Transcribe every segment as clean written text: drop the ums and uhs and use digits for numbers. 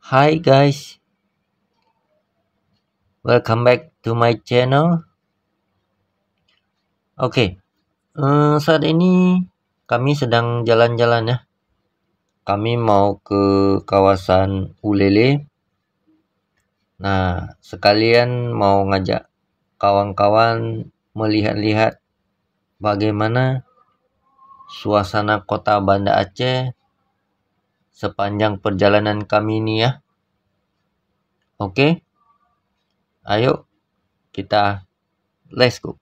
Hi guys, welcome back to my channel. Oke, saat ini kami sedang jalan-jalan ya. Kami mau ke kawasan Ulele. Nah, sekalian mau ngajak kawan-kawan melihat-lihat bagaimana suasana kota Banda Aceh sepanjang perjalanan kami ini ya. Oke, ayo kita let's go.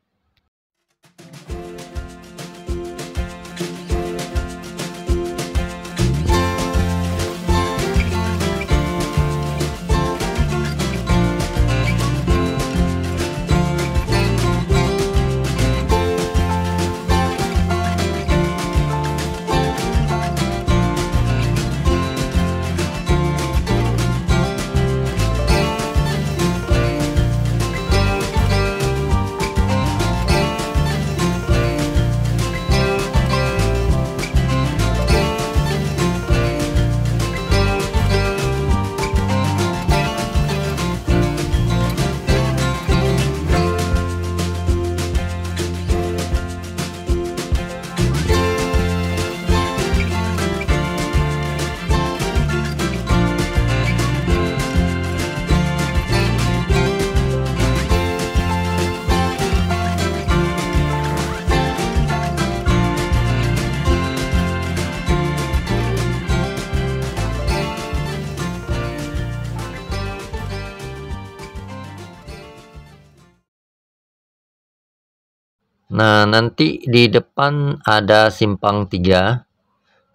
Nah, nanti di depan ada simpang 3.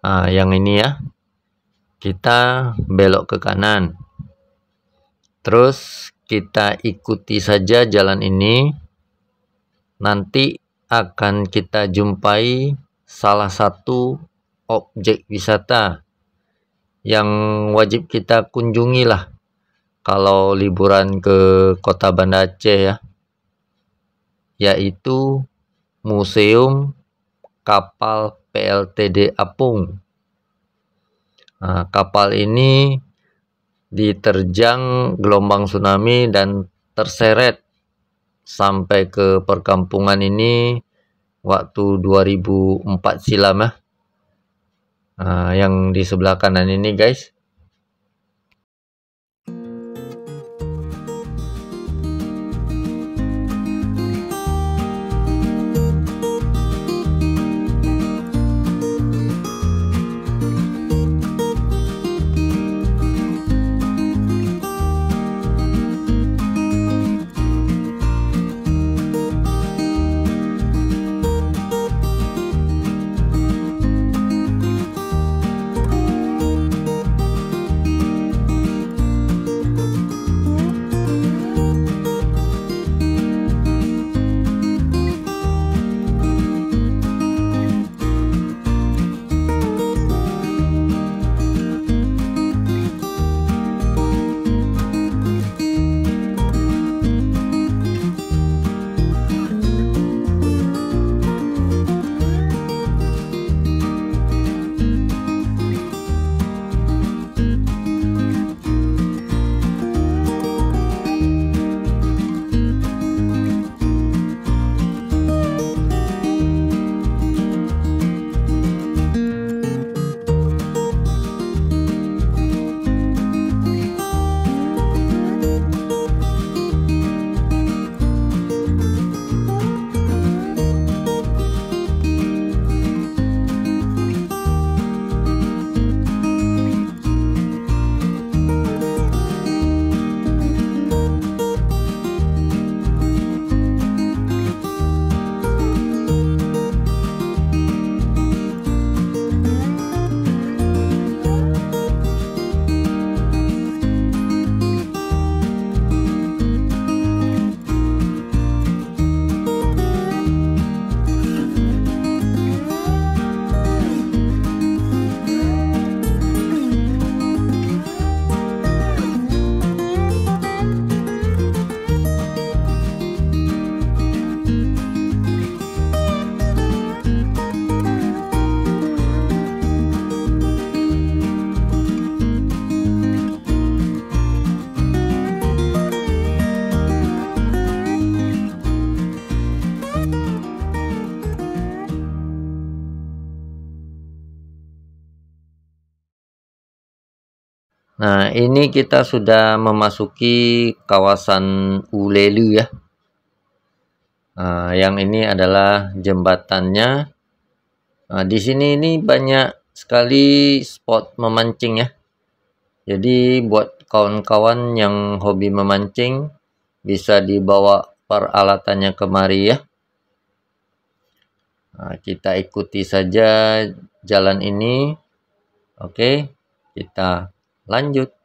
Nah, yang ini ya. Kita belok ke kanan. Terus kita ikuti saja jalan ini. Nanti akan kita jumpai salah satu objek wisata yang wajib kita kunjungi lah kalau liburan ke kota Banda Aceh ya. Yaitu Museum Kapal PLTD Apung. Nah, kapal ini diterjang gelombang tsunami dan terseret sampai ke perkampungan ini waktu 2004 silam ya. Nah, yang di sebelah kanan ini guys. Nah, ini kita sudah memasuki kawasan Ulelu ya. Yang ini adalah jembatannya. Di sini ini banyak sekali spot memancing ya. Jadi buat kawan-kawan yang hobi memancing bisa dibawa peralatannya kemari ya. Kita ikuti saja jalan ini. Oke, kita lanjut.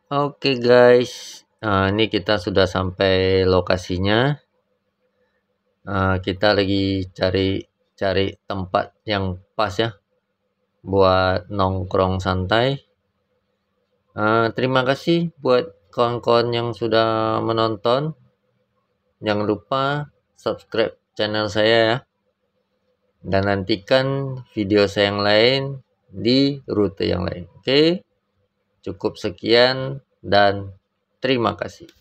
Oke guys, ini kita sudah sampai lokasinya. Kita lagi cari tempat yang pas ya buat nongkrong santai. Terima kasih buat kawan-kawan yang sudah menonton. Jangan lupa subscribe channel saya ya. Dan nantikan video saya yang lain di rute yang lain. Oke. Cukup sekian dan terima kasih.